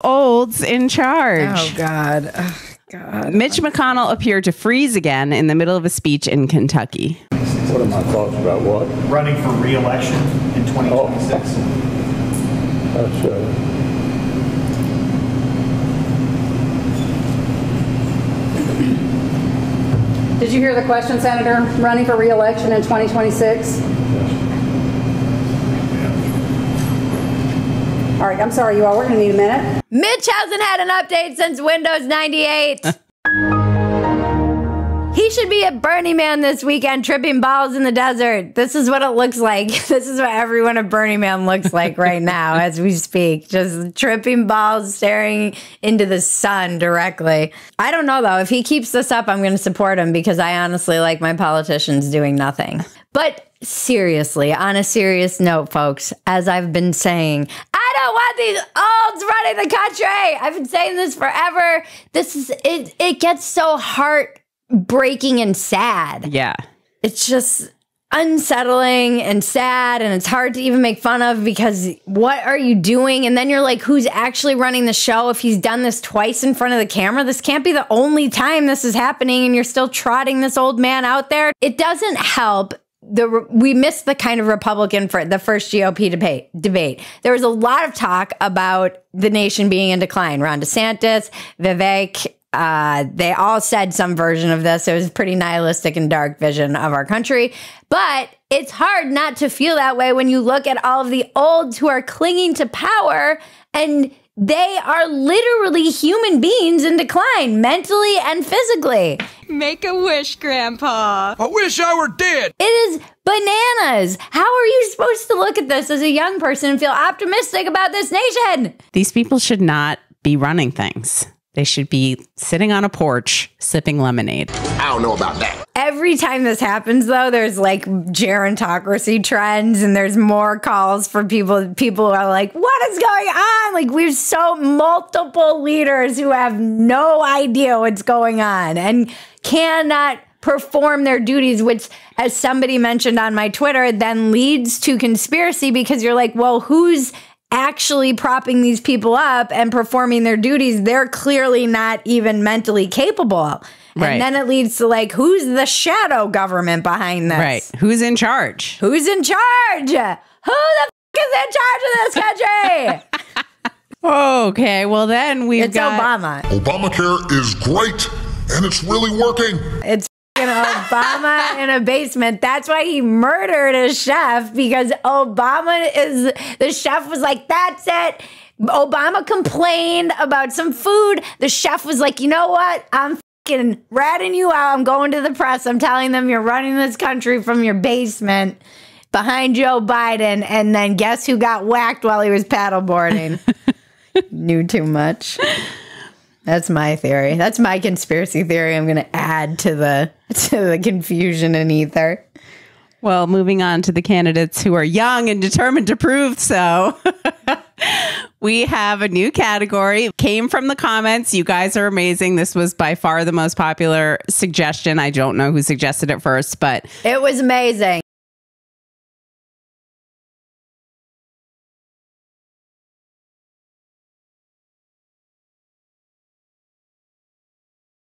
olds in charge. Oh, God. Oh, God. Mitch McConnell appeared to freeze again in the middle of a speech in Kentucky. What are my thoughts about what? Running for re-election in 2026. That's Did you hear the question, Senator? Running for re-election in 2026? All right, I'm sorry, you all. We're going to need a minute. Mitch hasn't had an update since Windows 98. He should be at Burning Man this weekend tripping balls in the desert. This is what it looks like. This is what everyone at Burning Man looks like right now as we speak. Just tripping balls, staring into the sun directly. I don't know, though. If he keeps this up, I'm going to support him because I honestly like my politicians doing nothing. But seriously, on a serious note, folks, as I've been saying, I don't want these olds running the country. I've been saying this forever. This is it gets so heartbreaking and sad. Yeah. It's just unsettling and sad, and it's hard to even make fun of because what are you doing? And then you're like, who's actually running the show? If he's done this twice in front of the camera, this can't be the only time this is happening, and you're still trotting this old man out there. It doesn't help. We missed the kind of Republican for the first GOP debate. There was a lot of talk about the nation being in decline. Ron DeSantis, Vivek, they all said some version of this. It was a pretty nihilistic and dark vision of our country. But it's hard not to feel that way when you look at all of the olds who are clinging to power, and they are literally human beings in decline, mentally and physically. Make a wish, Grandpa. I wish I were dead. It is bananas. How are you supposed to look at this as a young person and feel optimistic about this nation? These people should not be running things. They should be sitting on a porch, sipping lemonade. I don't know about that. Every time this happens, though, there's like gerontocracy trends, and there's more calls for people. People are like, what is going on? Like, we've so multiple leaders who have no idea what's going on and cannot perform their duties, which, as somebody mentioned on my Twitter, then leads to conspiracy because you're like, well, who's actually propping these people up and performing their duties? They're clearly not even mentally capable. Right. And then it leads to like, who's the shadow government behind this? Right. Who's in charge? Who's in charge? Who the is in charge of this country? Okay, well then we've got Obama. Obamacare is great, and it's really working. It's Obama in a basement. That's why he murdered his chef, because the chef was like, that's it. Obama complained about some food. The chef was like, you know what? I'm fucking ratting you out. I'm going to the press. I'm telling them you're running this country from your basement behind Joe Biden. And then guess who got whacked while he was paddleboarding? Knew too much. That's my theory. That's my conspiracy theory. I'm going to add to the confusion and ether. Well, moving on to the candidates who are young and determined to prove so. We have a new category. Came from the comments. You guys are amazing. This was by far the most popular suggestion. I don't know who suggested it first, but it was amazing.